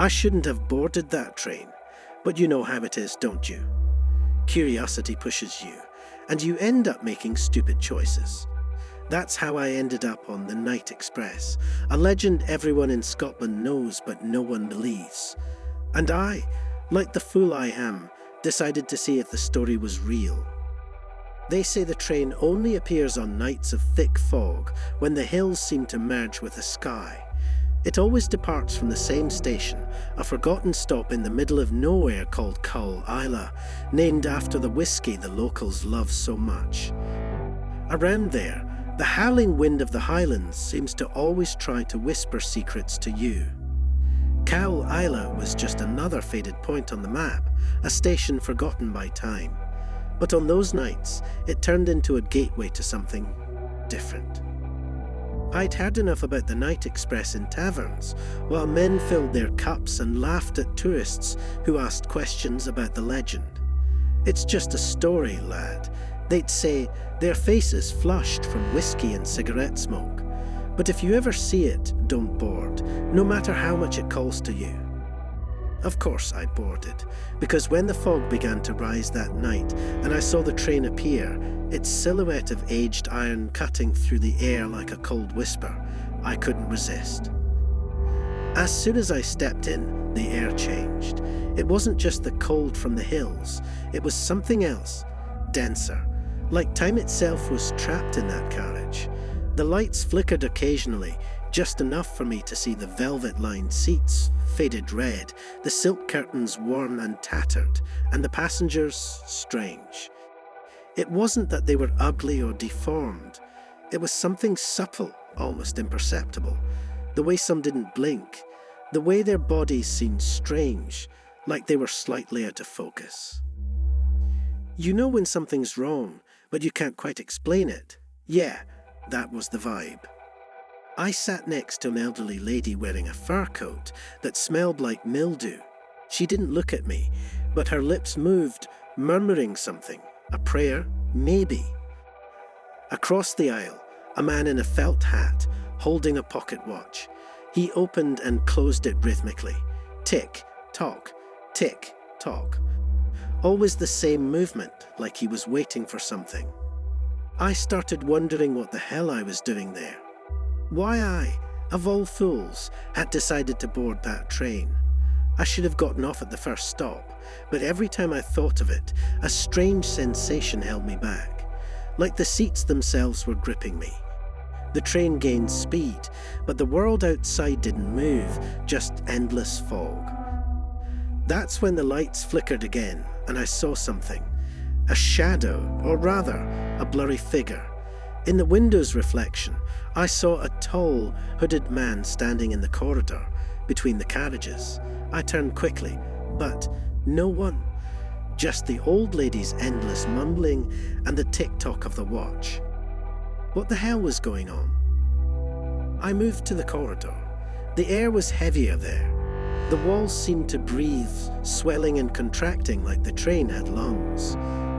I shouldn't have boarded that train, but you know how it is, don't you? Curiosity pushes you, and you end up making stupid choices. That's how I ended up on the Night Express, a legend everyone in Scotland knows but no one believes. And I, like the fool I am, decided to see if the story was real. They say the train only appears on nights of thick fog when the hills seem to merge with the sky. It always departs from the same station, a forgotten stop in the middle of nowhere called Cull Isla, named after the whiskey the locals love so much. Around there, the howling wind of the Highlands seems to always try to whisper secrets to you. Cull Isla was just another faded point on the map, a station forgotten by time. But on those nights, it turned into a gateway to something different. I'd heard enough about the Night Express in taverns, while men filled their cups and laughed at tourists who asked questions about the legend. It's just a story, lad. They'd say their faces flushed from whiskey and cigarette smoke. But if you ever see it, don't board, no matter how much it calls to you. Of course I boarded, because when the fog began to rise that night and I saw the train appear, its silhouette of aged iron cutting through the air like a cold whisper, I couldn't resist. As soon as I stepped in, the air changed. It wasn't just the cold from the hills, it was something else, denser, like time itself was trapped in that carriage. The lights flickered occasionally, just enough for me to see the velvet-lined seats, faded red, the silk curtains worn and tattered, and the passengers strange. It wasn't that they were ugly or deformed. It was something subtle, almost imperceptible. The way some didn't blink, the way their bodies seemed strange, like they were slightly out of focus. You know when something's wrong, but you can't quite explain it. Yeah, that was the vibe. I sat next to an elderly lady wearing a fur coat that smelled like mildew. She didn't look at me, but her lips moved, murmuring something. A prayer? Maybe. Across the aisle, a man in a felt hat, holding a pocket watch. He opened and closed it rhythmically. Tick, tock, tick, tock. Always the same movement, like he was waiting for something. I started wondering what the hell I was doing there. Why I, of all fools, had decided to board that train. I should have gotten off at the first stop, but every time I thought of it, a strange sensation held me back, like the seats themselves were gripping me. The train gained speed, but the world outside didn't move, just endless fog. That's when the lights flickered again, and I saw something. A shadow, or rather, a blurry figure. In the window's reflection, I saw a tall, hooded man standing in the corridor between the carriages. I turned quickly, but no one. Just the old lady's endless mumbling and the tick-tock of the watch. What the hell was going on? I moved to the corridor. The air was heavier there. The walls seemed to breathe, swelling and contracting like the train had lungs.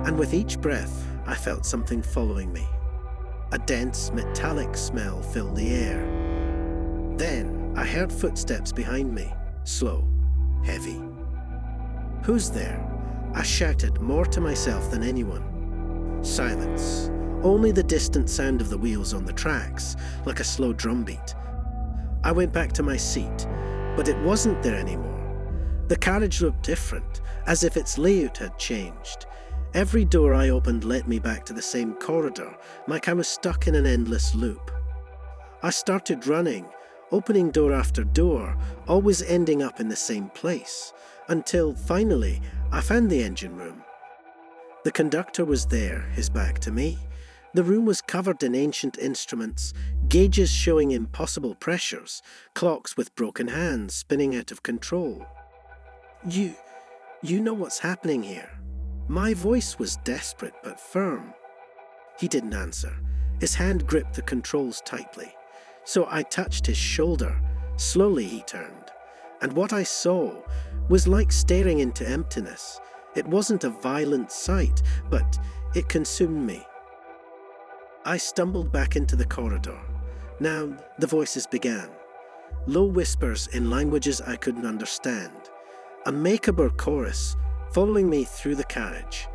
And with each breath, I felt something following me. A dense, metallic smell filled the air. Then I heard footsteps behind me, slow, heavy. Who's there? I shouted, more to myself than anyone. Silence. Only the distant sound of the wheels on the tracks, like a slow drumbeat. I went back to my seat, but it wasn't there anymore. The carriage looked different, as if its layout had changed. Every door I opened led me back to the same corridor, like I was stuck in an endless loop. I started running, opening door after door, always ending up in the same place, until finally I found the engine room. The conductor was there, his back to me. The room was covered in ancient instruments, gauges showing impossible pressures, clocks with broken hands spinning out of control. You know what's happening here. My voice was desperate but firm. He didn't answer. His hand gripped the controls tightly. So I touched his shoulder. Slowly he turned. And what I saw was like staring into emptiness. It wasn't a violent sight, but it consumed me. I stumbled back into the corridor. Now the voices began. low whispers in languages I couldn't understand, a macabre chorus following me through the carriage.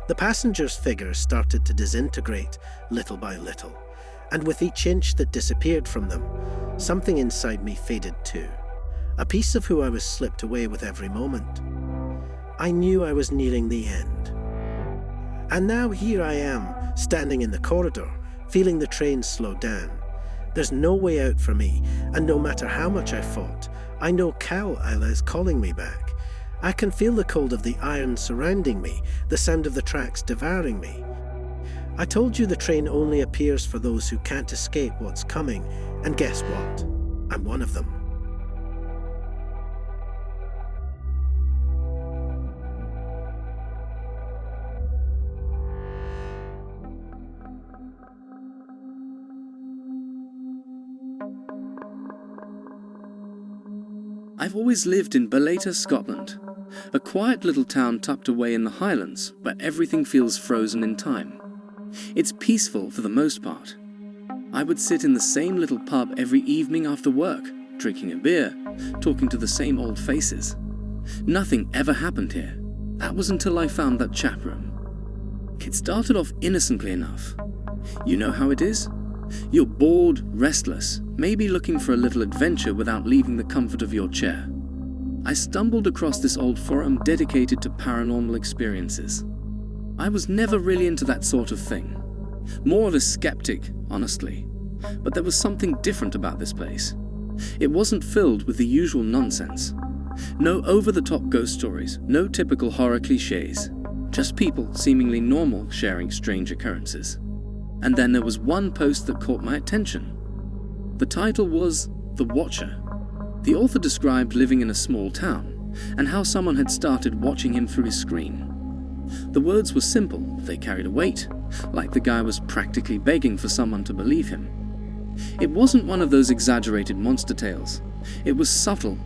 The passengers' figures started to disintegrate little by little, and with each inch that disappeared from them, something inside me faded too. A piece of who I was slipped away with every moment. I knew I was nearing the end. And now here I am, standing in the corridor, feeling the train slow down. There's no way out for me, and no matter how much I fought, I know Cal-Isla is calling me back. I can feel the cold of the iron surrounding me, the sound of the tracks devouring me. I told you the train only appears for those who can't escape what's coming, and guess what? I'm one of them. I've always lived in Baleta, Scotland, a quiet little town tucked away in the Highlands where everything feels frozen in time. It's peaceful for the most part. I would sit in the same little pub every evening after work, drinking a beer, talking to the same old faces. Nothing ever happened here. That was until I found that chap room. It started off innocently enough. You know how it is? You're bored, restless, maybe looking for a little adventure without leaving the comfort of your chair. I stumbled across this old forum dedicated to paranormal experiences. I was never really into that sort of thing. More of a skeptic, honestly. But there was something different about this place. It wasn't filled with the usual nonsense. No over-the-top ghost stories, no typical horror cliches. Just people seemingly normal sharing strange occurrences. And then there was one post that caught my attention. The title was The Watcher. The author described living in a small town and how someone had started watching him through his screen. The words were simple, they carried a weight, like the guy was practically begging for someone to believe him. It wasn't one of those exaggerated monster tales. It was subtle,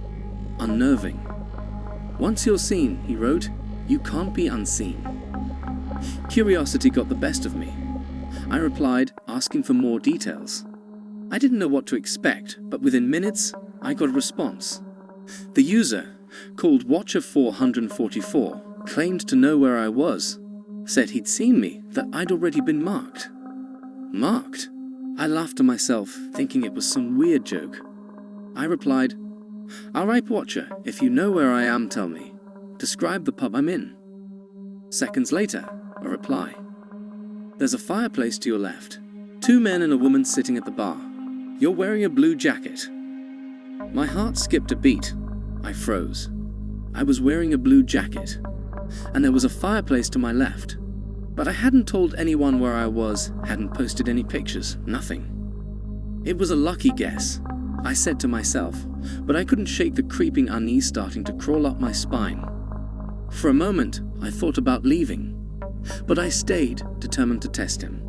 unnerving. Once you're seen, he wrote, you can't be unseen. Curiosity got the best of me. I replied, asking for more details. I didn't know what to expect, but within minutes, I got a response. The user, called Watcher444, claimed to know where I was, said he'd seen me, that I'd already been marked. Marked? I laughed to myself, thinking it was some weird joke. I replied, all right, Watcher, if you know where I am, tell me. Describe the pub I'm in. Seconds later, a reply. There's a fireplace to your left. 2 men and a woman sitting at the bar. You're wearing a blue jacket. My heart skipped a beat. I froze. I was wearing a blue jacket, and there was a fireplace to my left. But I hadn't told anyone where I was, hadn't posted any pictures, nothing. It was a lucky guess, I said to myself, but I couldn't shake the creeping unease starting to crawl up my spine. For a moment, I thought about leaving. But I stayed, determined to test him.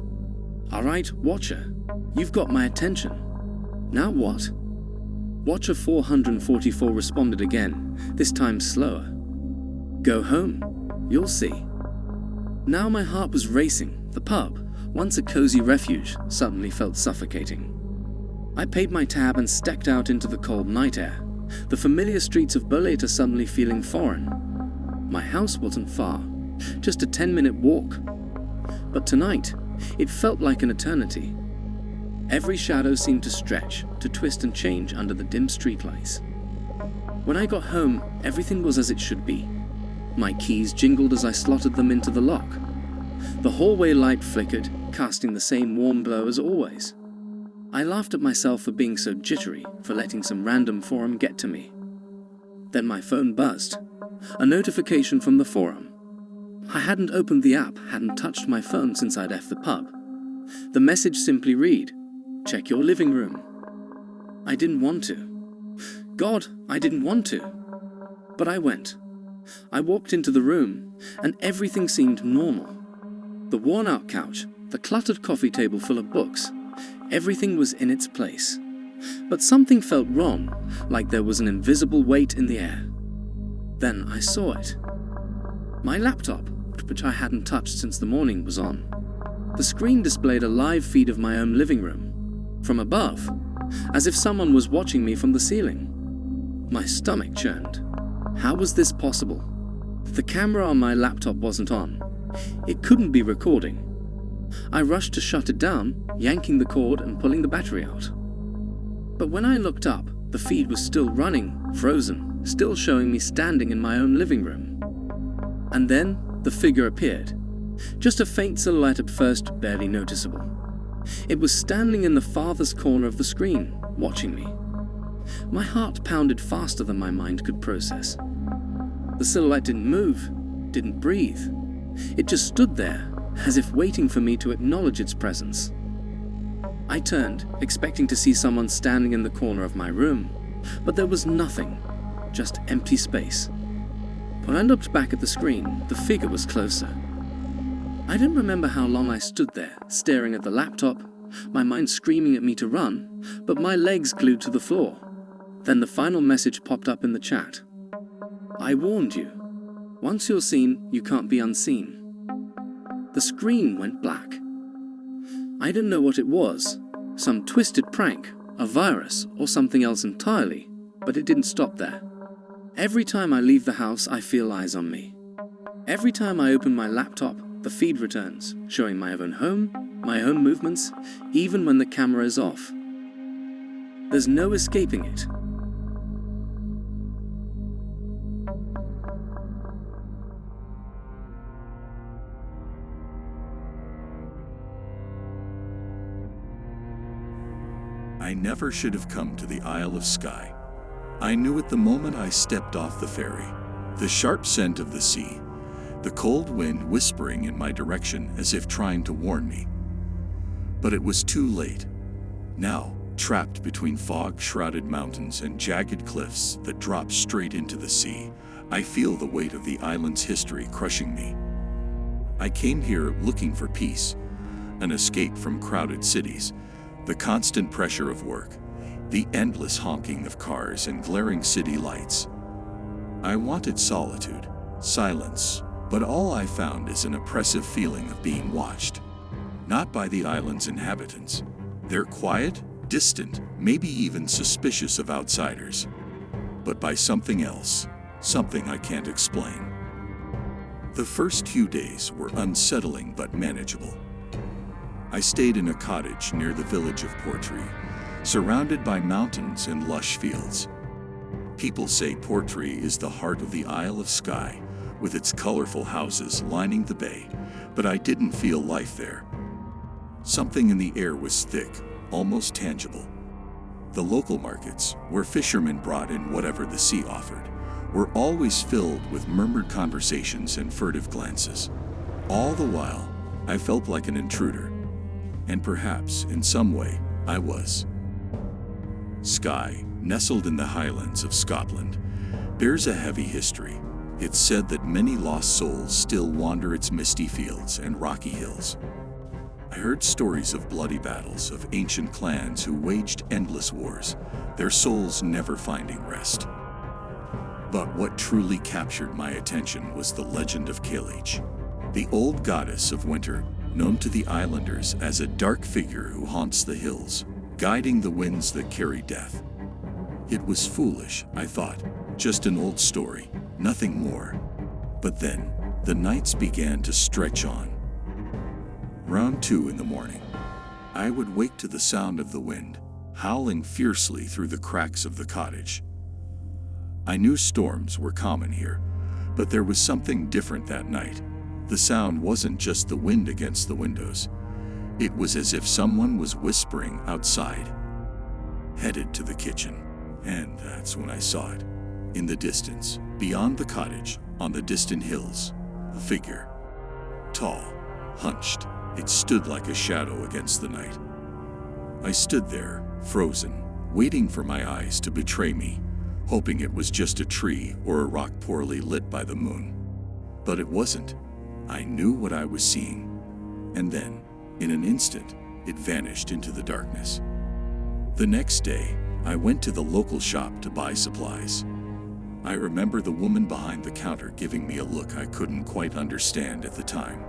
All right, Watcher, you've got my attention. Now what? Watcher 444 responded again, this time slower. Go home, you'll see. Now my heart was racing. The pub, once a cozy refuge, suddenly felt suffocating. I paid my tab and stepped out into the cold night air, the familiar streets of Baleta suddenly feeling foreign. My house wasn't far. Just a 10-minute walk. But tonight, it felt like an eternity. Every shadow seemed to stretch, to twist and change under the dim streetlights. When I got home, everything was as it should be. My keys jingled as I slotted them into the lock. The hallway light flickered, casting the same warm glow as always. I laughed at myself for being so jittery, for letting some random forum get to me. Then my phone buzzed. A notification from the forum. I hadn't opened the app, hadn't touched my phone since I'd left the pub. The message simply read, check your living room. I didn't want to. God, I didn't want to. But I went. I walked into the room, and everything seemed normal. The worn-out couch, the cluttered coffee table full of books, everything was in its place. But something felt wrong, like there was an invisible weight in the air. Then I saw it. My laptop, which I hadn't touched since the morning, was on. The screen displayed a live feed of my own living room. From above, as if someone was watching me from the ceiling. My stomach churned. How was this possible? The camera on my laptop wasn't on. It couldn't be recording. I rushed to shut it down, yanking the cord and pulling the battery out. But when I looked up, the feed was still running, frozen, still showing me standing in my own living room. And then the figure appeared. Just a faint silhouette at first, barely noticeable. It was standing in the farthest corner of the screen, watching me. My heart pounded faster than my mind could process. The silhouette didn't move, didn't breathe. It just stood there, as if waiting for me to acknowledge its presence. I turned, expecting to see someone standing in the corner of my room, but there was nothing, just empty space. When I looked back at the screen, the figure was closer. I didn't remember how long I stood there, staring at the laptop, my mind screaming at me to run, but my legs glued to the floor. Then the final message popped up in the chat. I warned you. Once you're seen, you can't be unseen. The screen went black. I didn't know what it was, some twisted prank, a virus, or something else entirely, but it didn't stop there. Every time I leave the house, I feel eyes on me. Every time I open my laptop, the feed returns, showing my own home, my own movements, even when the camera is off. There's no escaping it. I never should have come to the Isle of Skye. I knew it the moment I stepped off the ferry. The sharp scent of the sea, the cold wind whispering in my direction as if trying to warn me. But it was too late. Now, trapped between fog-shrouded mountains and jagged cliffs that drop straight into the sea, I feel the weight of the island's history crushing me. I came here looking for peace, an escape from crowded cities, the constant pressure of work, the endless honking of cars and glaring city lights. I wanted solitude, silence, but all I found is an oppressive feeling of being watched. Not by the island's inhabitants. They're quiet, distant, maybe even suspicious of outsiders. But by something else, something I can't explain. The first few days were unsettling but manageable. I stayed in a cottage near the village of Portree, surrounded by mountains and lush fields. People say Portree is the heart of the Isle of Skye, with its colorful houses lining the bay, but I didn't feel life there. Something in the air was thick, almost tangible. The local markets, where fishermen brought in whatever the sea offered, were always filled with murmured conversations and furtive glances. All the while, I felt like an intruder, and perhaps, in some way, I was. Skye, nestled in the Highlands of Scotland, bears a heavy history. It's said that many lost souls still wander its misty fields and rocky hills. I heard stories of bloody battles, of ancient clans who waged endless wars, their souls never finding rest. But what truly captured my attention was the legend of Cailleach, the old goddess of winter, known to the islanders as a dark figure who haunts the hills, guiding the winds that carry death. It was foolish, I thought, just an old story, nothing more. But then, the nights began to stretch on. Round 2 in the morning, I would wake to the sound of the wind, howling fiercely through the cracks of the cottage. I knew storms were common here, but there was something different that night. The sound wasn't just the wind against the windows. It was as if someone was whispering outside. Headed to the kitchen, and that's when I saw it. In the distance, beyond the cottage, on the distant hills, a figure. Tall, hunched, it stood like a shadow against the night. I stood there, frozen, waiting for my eyes to betray me, hoping it was just a tree or a rock poorly lit by the moon. But it wasn't. I knew what I was seeing. And then, in an instant, it vanished into the darkness. The next day, I went to the local shop to buy supplies. I remember the woman behind the counter giving me a look I couldn't quite understand at the time.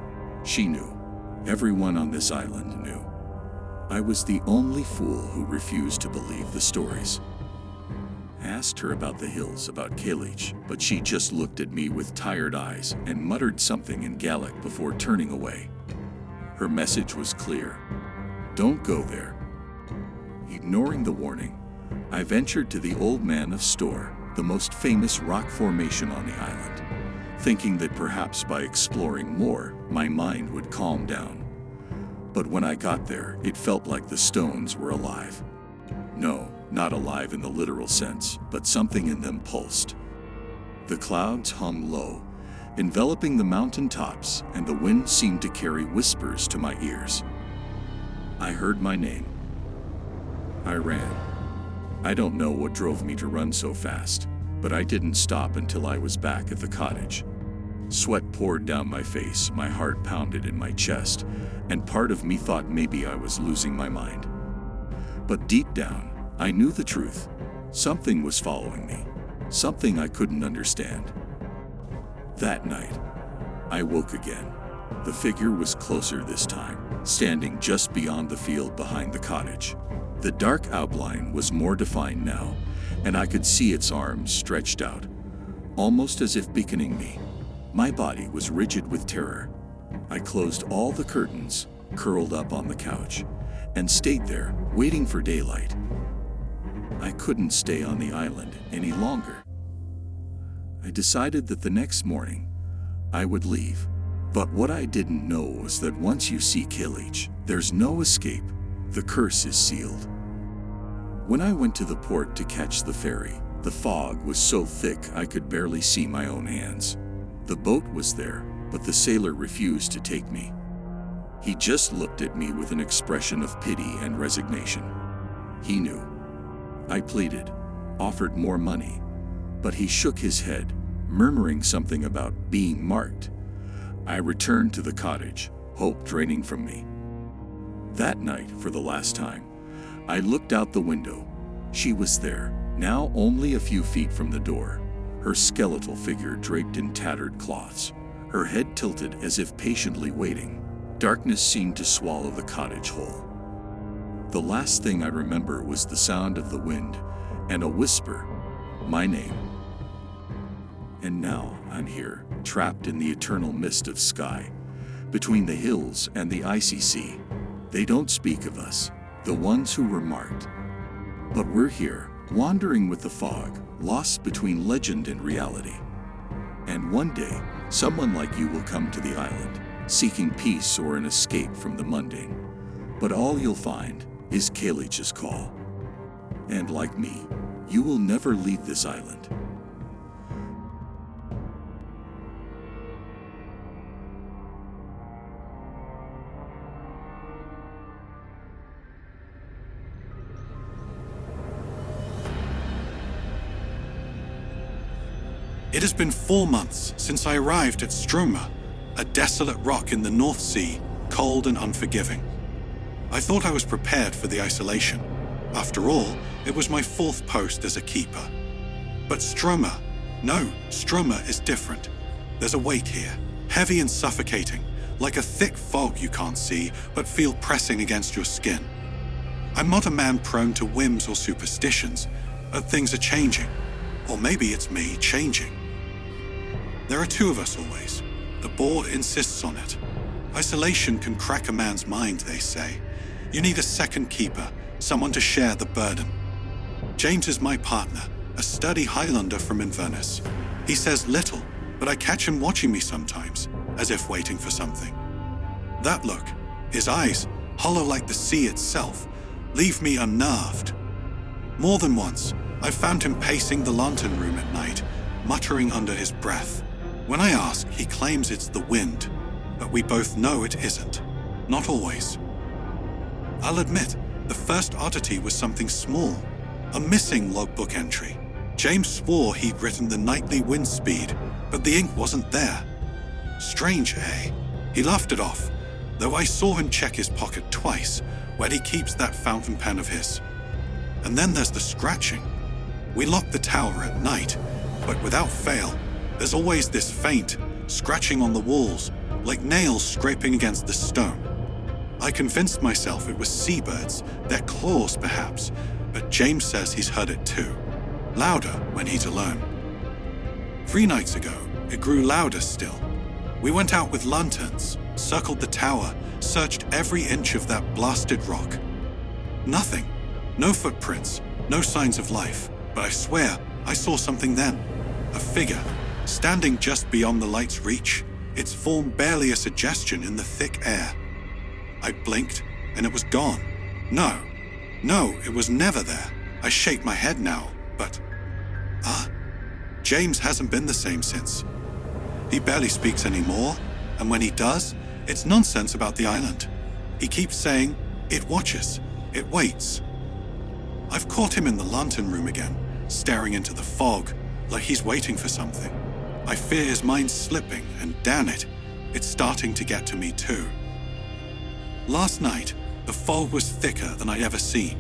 She knew. Everyone on this island knew. I was the only fool who refused to believe the stories. I asked her about the hills, about Caelid, but she just looked at me with tired eyes and muttered something in Gaelic before turning away. Her message was clear. Don't go there. Ignoring the warning, I ventured to the Old Man of Storr, the most famous rock formation on the island, thinking that perhaps by exploring more, my mind would calm down. But when I got there, it felt like the stones were alive. No, not alive in the literal sense, but something in them pulsed. The clouds hung low, enveloping the mountain tops, and the wind seemed to carry whispers to my ears. I heard my name. I ran. I don't know what drove me to run so fast, but I didn't stop until I was back at the cottage. Sweat poured down my face, my heart pounded in my chest, and part of me thought maybe I was losing my mind. But deep down, I knew the truth. Something was following me, something I couldn't understand. That night, I woke again. The figure was closer this time, standing just beyond the field behind the cottage. The dark outline was more defined now, and I could see its arms stretched out, almost as if beckoning me. My body was rigid with terror. I closed all the curtains, curled up on the couch, and stayed there, waiting for daylight. I couldn't stay on the island any longer. I decided that the next morning, I would leave. But what I didn't know was that once you see Caelid, there's no escape. The curse is sealed. When I went to the port to catch the ferry, the fog was so thick I could barely see my own hands. The boat was there, but the sailor refused to take me. He just looked at me with an expression of pity and resignation. He knew. I pleaded, offered more money, but he shook his head, murmuring something about being marked. I returned to the cottage, hope draining from me. That night, for the last time, I looked out the window. She was there, now only a few feet from the door, her skeletal figure draped in tattered cloths, her head tilted as if patiently waiting. Darkness seemed to swallow the cottage whole. The last thing I remember was the sound of the wind and a whisper, my name. And now I'm here, trapped in the eternal mist of sky, between the hills and the icy sea. They don't speak of us, the ones who were marked. But we're here, wandering with the fog, lost between legend and reality. And one day, someone like you will come to the island, seeking peace or an escape from the mundane. But all you'll find is Caelid's call. And like me, you will never leave this island. It has been 4 months since I arrived at Stroma, a desolate rock in the North Sea, cold and unforgiving. I thought I was prepared for the isolation. After all, it was my 4th post as a keeper. But Stroma is different. There's a weight here, heavy and suffocating, like a thick fog you can't see, but feel pressing against your skin. I'm not a man prone to whims or superstitions, but things are changing. Or maybe it's me changing. There are 2 of us always. The board insists on it. Isolation can crack a man's mind, they say. You need a second keeper, someone to share the burden. James is my partner, a sturdy Highlander from Inverness. He says little, but I catch him watching me sometimes, as if waiting for something. That look, his eyes, hollow like the sea itself, leave me unnerved. More than once, I've found him pacing the lantern room at night, muttering under his breath. When I ask, he claims it's the wind, but we both know it isn't. Not always. I'll admit, the first oddity was something small, a missing logbook entry. James swore he'd written the nightly wind speed, but the ink wasn't there. Strange, eh? He laughed it off, though I saw him check his pocket twice, where he keeps that fountain pen of his. And then there's the scratching. We lock the tower at night, but without fail, there's always this faint scratching on the walls, like nails scraping against the stone. I convinced myself it was seabirds, their claws perhaps, but James says he's heard it too. Louder when he's alone. 3 nights ago, it grew louder still. We went out with lanterns, circled the tower, searched every inch of that blasted rock. Nothing. No footprints, no signs of life. But I swear, I saw something then. A figure, standing just beyond the light's reach, its form barely a suggestion in the thick air. I blinked, and it was gone. No, it was never there. I shake my head now, but... James hasn't been the same since. He barely speaks anymore, and when he does, it's nonsense about the island. He keeps saying, it watches, it waits. I've caught him in the lantern room again, staring into the fog, like he's waiting for something. I fear his mind's slipping, and damn it, it's starting to get to me too. Last night, the fog was thicker than I'd ever seen.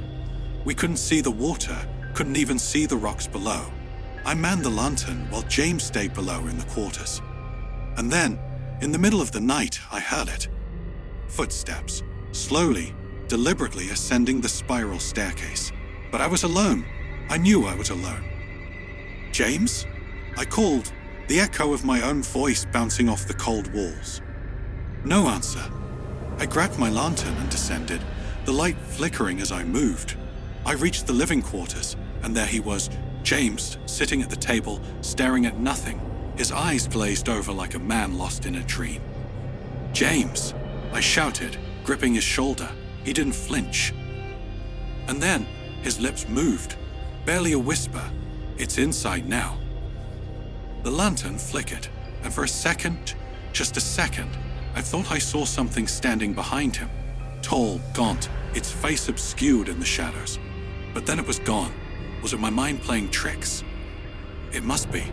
We couldn't see the water, couldn't even see the rocks below. I manned the lantern while James stayed below in the quarters. And then, in the middle of the night, I heard it. Footsteps, slowly, deliberately ascending the spiral staircase. But I was alone. I knew I was alone. James? I called, the echo of my own voice bouncing off the cold walls. No answer. I grabbed my lantern and descended, the light flickering as I moved. I reached the living quarters, and there he was, James, sitting at the table, staring at nothing, his eyes glazed over like a man lost in a dream. James! I shouted, gripping his shoulder. He didn't flinch. And then, his lips moved, barely a whisper. It's inside now. The lantern flickered, and for a second, just a second, I thought I saw something standing behind him. Tall, gaunt, its face obscured in the shadows. But then it was gone. Was it my mind playing tricks? It must be.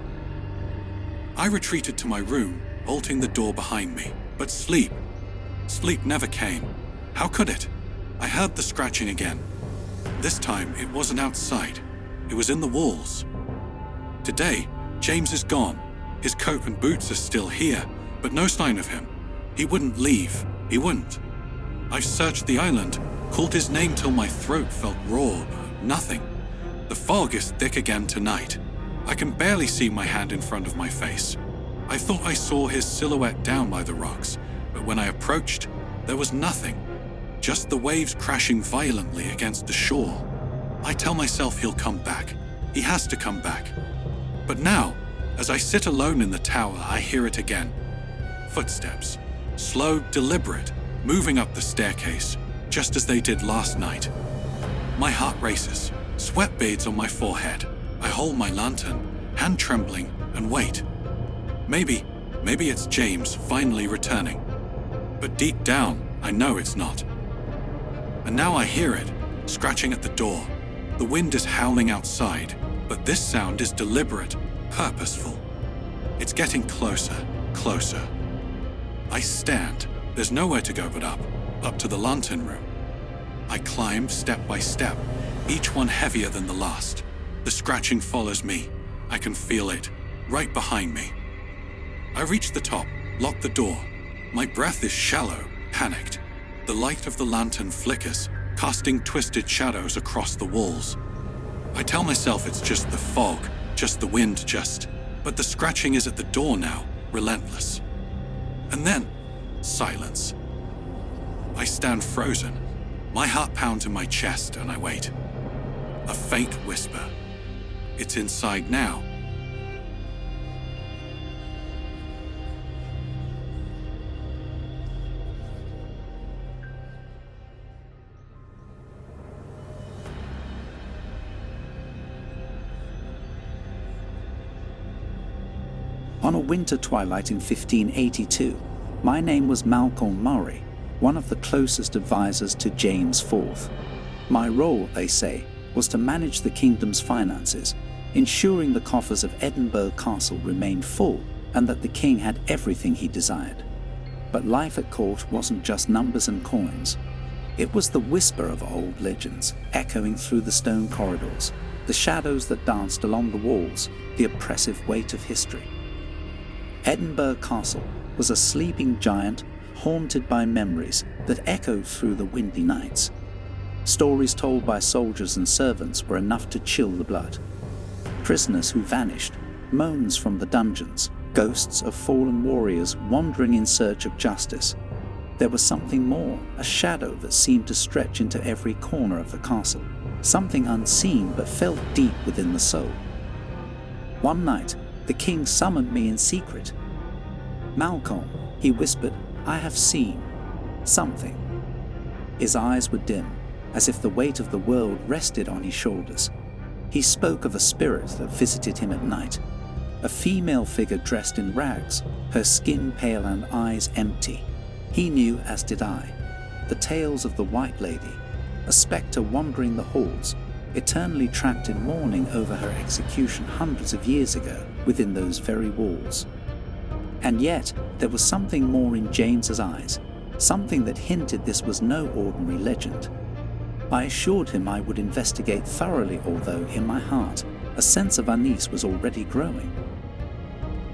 I retreated to my room, bolting the door behind me. But sleep never came. How could it? I heard the scratching again. This time, it wasn't outside. It was in the walls. Today, James is gone. His coat and boots are still here, but no sign of him. He wouldn't leave. He wouldn't. I've searched the island, called his name till my throat felt raw, but nothing. The fog is thick again tonight. I can barely see my hand in front of my face. I thought I saw his silhouette down by the rocks, but when I approached, there was nothing. Just the waves crashing violently against the shore. I tell myself he'll come back. He has to come back. But now, as I sit alone in the tower, I hear it again. Footsteps. Slow, deliberate, moving up the staircase, just as they did last night. My heart races. Sweat beads on my forehead. I hold my lantern, hand trembling, and wait. Maybe it's James finally returning. But deep down, I know it's not. And now I hear it, scratching at the door. The wind is howling outside, but this sound is deliberate, purposeful. It's getting closer, closer. I stand. There's nowhere to go but up to the lantern room. I climb step by step, each one heavier than the last. The scratching follows me. I can feel it, right behind me. I reach the top, lock the door. My breath is shallow, panicked. The light of the lantern flickers, casting twisted shadows across the walls. I tell myself it's just the fog, just the wind, but the scratching is at the door now, relentless. And then, silence. I stand frozen. My heart pounds in my chest and I wait. A faint whisper. It's inside now. On a winter twilight in 1582, my name was Malcolm Murray, one of the closest advisors to James IV. My role, they say, was to manage the kingdom's finances, ensuring the coffers of Edinburgh Castle remained full and that the king had everything he desired. But life at court wasn't just numbers and coins. It was the whisper of old legends echoing through the stone corridors, the shadows that danced along the walls, the oppressive weight of history. Edinburgh Castle was a sleeping giant haunted by memories that echoed through the windy nights. Stories told by soldiers and servants were enough to chill the blood. Prisoners who vanished, moans from the dungeons, ghosts of fallen warriors wandering in search of justice. There was something more, a shadow that seemed to stretch into every corner of the castle, something unseen but felt deep within the soul. One night, the king summoned me in secret. "Malcolm," he whispered, "I have seen something." His eyes were dim, as if the weight of the world rested on his shoulders. He spoke of a spirit that visited him at night, a female figure dressed in rags, her skin pale and eyes empty. He knew, as did I, the tales of the White Lady, a spectre wandering the halls, eternally trapped in mourning over her execution hundreds of years ago within those very walls. And yet, there was something more in James's eyes, something that hinted this was no ordinary legend. I assured him I would investigate thoroughly, although in my heart, a sense of unease was already growing.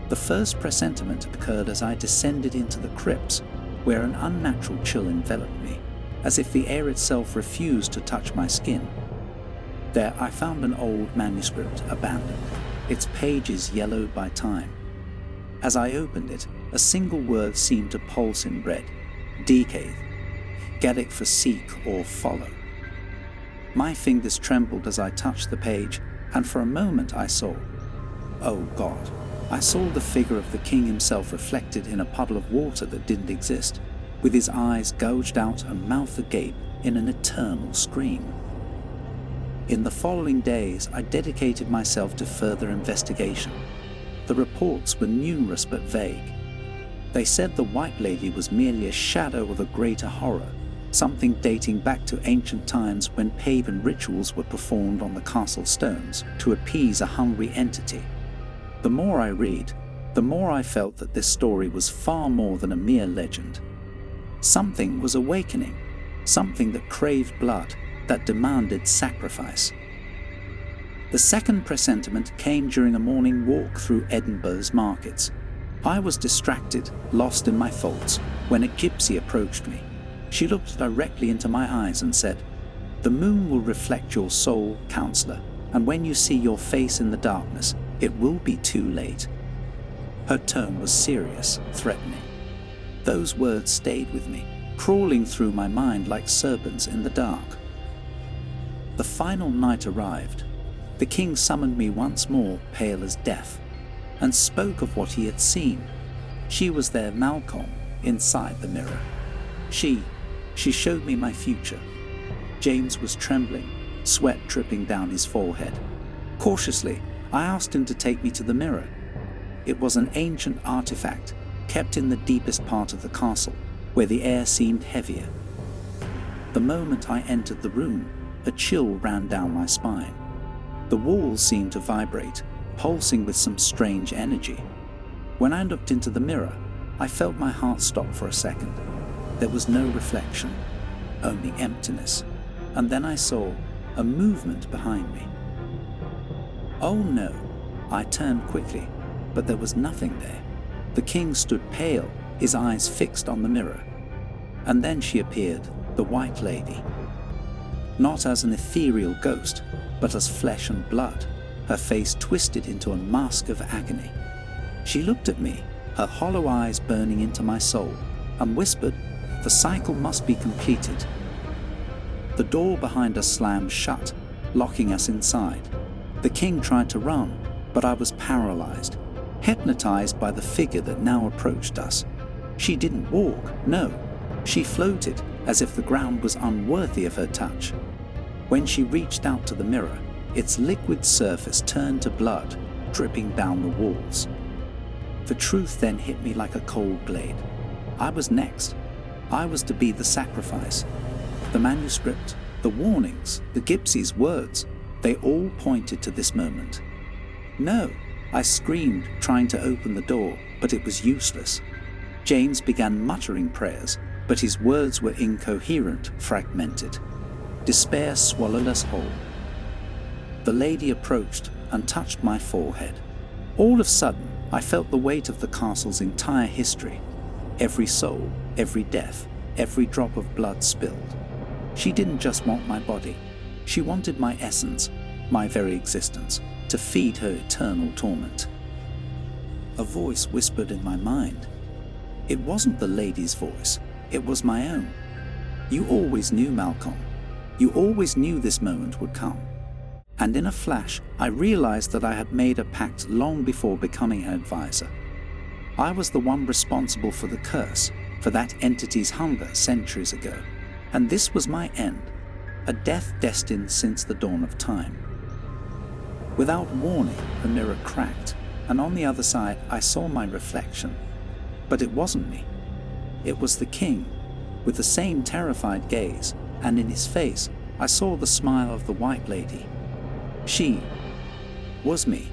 The first presentiment occurred as I descended into the crypts, where an unnatural chill enveloped me, as if the air itself refused to touch my skin. There I found an old manuscript abandoned, its pages yellowed by time. As I opened it, a single word seemed to pulse in red: Decade, Gaelic for seek or follow. My fingers trembled as I touched the page, and for a moment I saw, oh God, I saw the figure of the king himself reflected in a puddle of water that didn't exist, with his eyes gouged out and mouth agape in an eternal scream. In the following days, I dedicated myself to further investigation. The reports were numerous but vague. They said the White Lady was merely a shadow of a greater horror, something dating back to ancient times when pagan rituals were performed on the castle stones to appease a hungry entity. The more I read, the more I felt that this story was far more than a mere legend. Something was awakening, something that craved blood, that demanded sacrifice. The second presentiment came during a morning walk through Edinburgh's markets. I was distracted, lost in my thoughts, when a gypsy approached me. She looked directly into my eyes and said, "The moon will reflect your soul, counselor, and when you see your face in the darkness, it will be too late." Her tone was serious, threatening. Those words stayed with me, crawling through my mind like serpents in the dark. The final night arrived. The king summoned me once more, pale as death, and spoke of what he had seen. She was there, Malcolm, inside the mirror. She showed me my future. James was trembling, sweat dripping down his forehead. Cautiously, I asked him to take me to the mirror. It was an ancient artifact, kept in the deepest part of the castle, where the air seemed heavier. The moment I entered the room, a chill ran down my spine. The walls seemed to vibrate, pulsing with some strange energy. When I looked into the mirror, I felt my heart stop for a second. There was no reflection, only emptiness. And then I saw a movement behind me. Oh no! I turned quickly, but there was nothing there. The king stood pale, his eyes fixed on the mirror. And then she appeared, the White Lady. Not as an ethereal ghost, but as flesh and blood, her face twisted into a mask of agony. She looked at me, her hollow eyes burning into my soul, and whispered, "The cycle must be completed." The door behind us slammed shut, locking us inside. The king tried to run, but I was paralyzed, hypnotized by the figure that now approached us. She didn't walk, no. She floated, as if the ground was unworthy of her touch. When she reached out to the mirror, its liquid surface turned to blood, dripping down the walls. The truth then hit me like a cold blade. I was next. I was to be the sacrifice. The manuscript, the warnings, the gypsy's words, they all pointed to this moment. "No!" I screamed, trying to open the door, but it was useless. James began muttering prayers, but his words were incoherent, fragmented. Despair swallowed us whole. The lady approached and touched my forehead. All of a sudden, I felt the weight of the castle's entire history. every soul, every death, every drop of blood spilled. She didn't just want my body. She wanted my essence, my very existence, to feed her eternal torment. A voice whispered in my mind. It wasn't the lady's voice, it was my own. You always knew, Malcolm. You always knew this moment would come. And in a flash, I realized that I had made a pact long before becoming her advisor. I was the one responsible for the curse, for that entity's hunger centuries ago. And this was my end, a death destined since the dawn of time. Without warning, the mirror cracked, and on the other side I saw my reflection. But it wasn't me. It was the king, with the same terrified gaze, and in his face I saw the smile of the White Lady. She was me.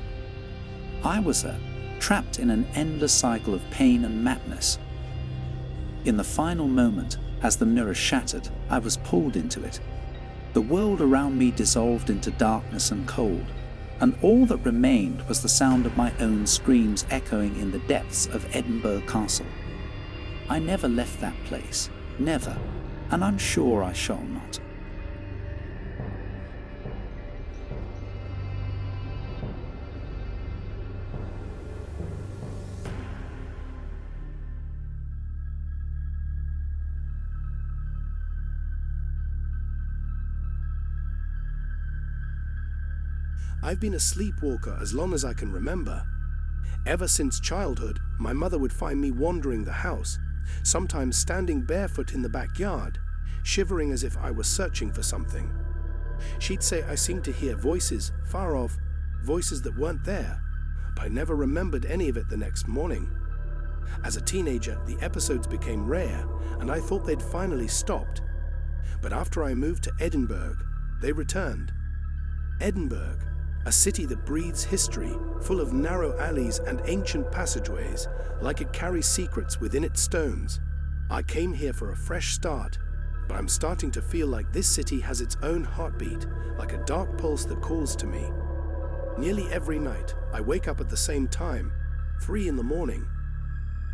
I was her, trapped in an endless cycle of pain and madness. In the final moment, as the mirror shattered, I was pulled into it. The world around me dissolved into darkness and cold, and all that remained was the sound of my own screams echoing in the depths of Edinburgh Castle. I never left that place, never, and I'm sure I shall not. I've been a sleepwalker as long as I can remember. Ever since childhood, my mother would find me wandering the house, sometimes standing barefoot in the backyard, shivering as if I was searching for something. She'd say I seemed to hear voices, far off, voices that weren't there, but I never remembered any of it the next morning. As a teenager, the episodes became rare, and I thought they'd finally stopped. But after I moved to Edinburgh, they returned. Edinburgh, a city that breathes history, full of narrow alleys and ancient passageways, like it carries secrets within its stones. I came here for a fresh start, but I'm starting to feel like this city has its own heartbeat, like a dark pulse that calls to me. Nearly every night, I wake up at the same time, 3 in the morning.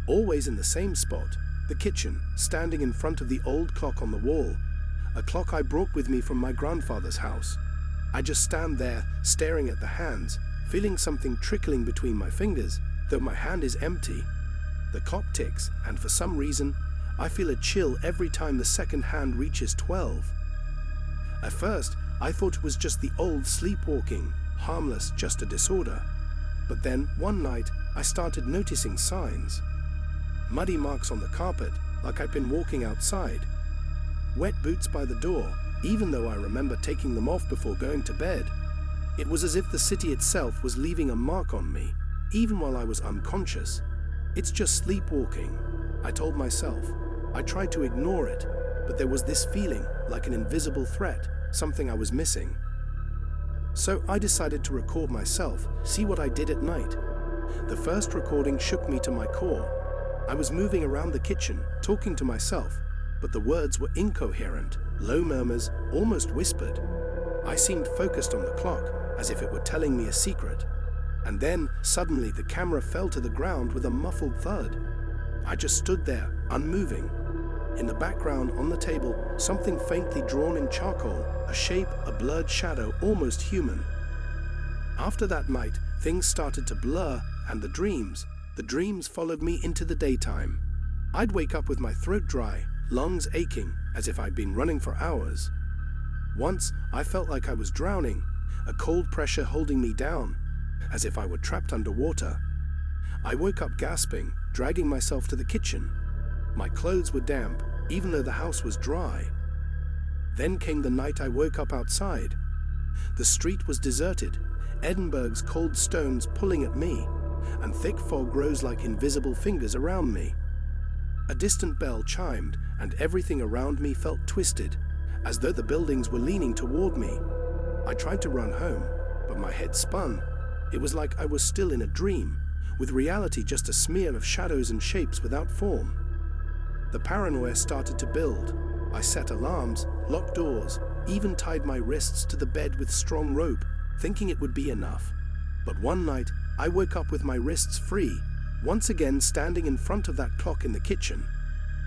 Always in the same spot, the kitchen, standing in front of the old clock on the wall, a clock I brought with me from my grandfather's house. I just stand there, staring at the hands, feeling something trickling between my fingers, though my hand is empty. The clock ticks, and for some reason, I feel a chill every time the second hand reaches 12. At first, I thought it was just the old sleepwalking, harmless, just a disorder. But then, one night, I started noticing signs. Muddy marks on the carpet, like I'd been walking outside. Wet boots by the door, even though I remember taking them off before going to bed. It was as if the city itself was leaving a mark on me, even while I was unconscious. It's just sleepwalking, I told myself. I tried to ignore it, but there was this feeling, like an invisible threat, something I was missing. So I decided to record myself, see what I did at night. The first recording shook me to my core. I was moving around the kitchen, talking to myself, but the words were incoherent, low murmurs, almost whispered. I seemed focused on the clock, as if it were telling me a secret. And then, suddenly, the camera fell to the ground with a muffled thud. I just stood there, unmoving. In the background, on the table, something faintly drawn in charcoal, a shape, a blurred shadow, almost human. After that night, things started to blur, and the dreams followed me into the daytime. I'd wake up with my throat dry, lungs aching, as if I'd been running for hours. Once, I felt like I was drowning, a cold pressure holding me down, as if I were trapped underwater. I woke up gasping, dragging myself to the kitchen. My clothes were damp, even though the house was dry. Then came the night I woke up outside. The street was deserted, Edinburgh's cold stones pulling at me, and thick fog rose like invisible fingers around me. A distant bell chimed, and everything around me felt twisted, as though the buildings were leaning toward me. I tried to run home, but my head spun. It was like I was still in a dream, with reality just a smear of shadows and shapes without form. The paranoia started to build. I set alarms, locked doors, even tied my wrists to the bed with strong rope, thinking it would be enough. But one night, I woke up with my wrists free, Once again standing in front of that clock in the kitchen,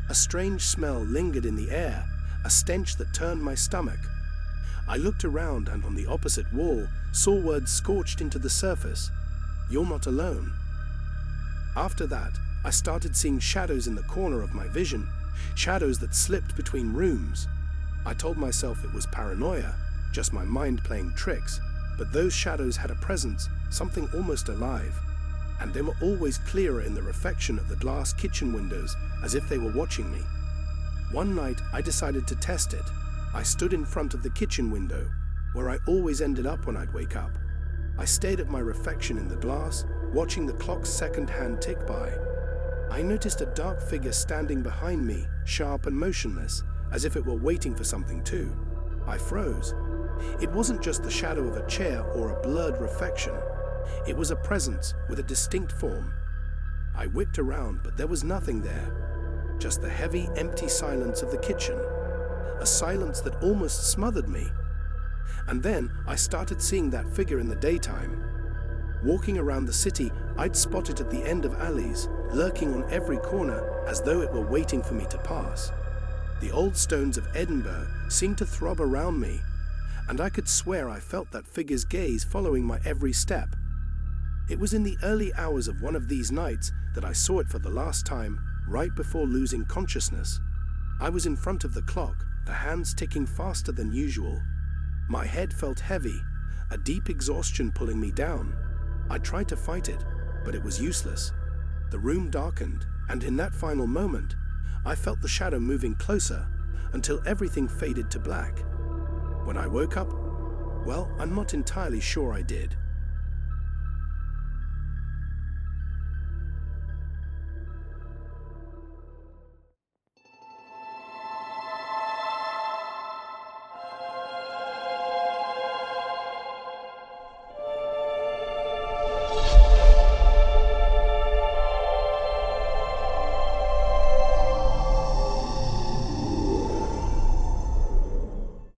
a strange smell lingered in the air, a stench that turned my stomach. I looked around and on the opposite wall saw words scorched into the surface, "You're not alone." After that, I started seeing shadows in the corner of my vision, shadows that slipped between rooms. I told myself it was paranoia, just my mind playing tricks, but those shadows had a presence, something almost alive, and they were always clearer in the reflection of the glass kitchen windows, as if they were watching me. One night, I decided to test it. I stood in front of the kitchen window, where I always ended up when I'd wake up. I stared at my reflection in the glass, watching the clock's second hand tick by. I noticed a dark figure standing behind me, sharp and motionless, as if it were waiting for something too. I froze. It wasn't just the shadow of a chair or a blurred reflection. It was a presence with a distinct form. I whipped around, but there was nothing there. Just the heavy, empty silence of the kitchen. A silence that almost smothered me. And then I started seeing that figure in the daytime. Walking around the city, I'd spot it at the end of alleys, lurking on every corner as though it were waiting for me to pass. The old stones of Edinburgh seemed to throb around me, and I could swear I felt that figure's gaze following my every step. It was in the early hours of one of these nights that I saw it for the last time, right before losing consciousness. I was in front of the clock, the hands ticking faster than usual. My head felt heavy, a deep exhaustion pulling me down. I tried to fight it, but it was useless. The room darkened, and in that final moment, I felt the shadow moving closer until everything faded to black. When I woke up, well, I'm not entirely sure I did.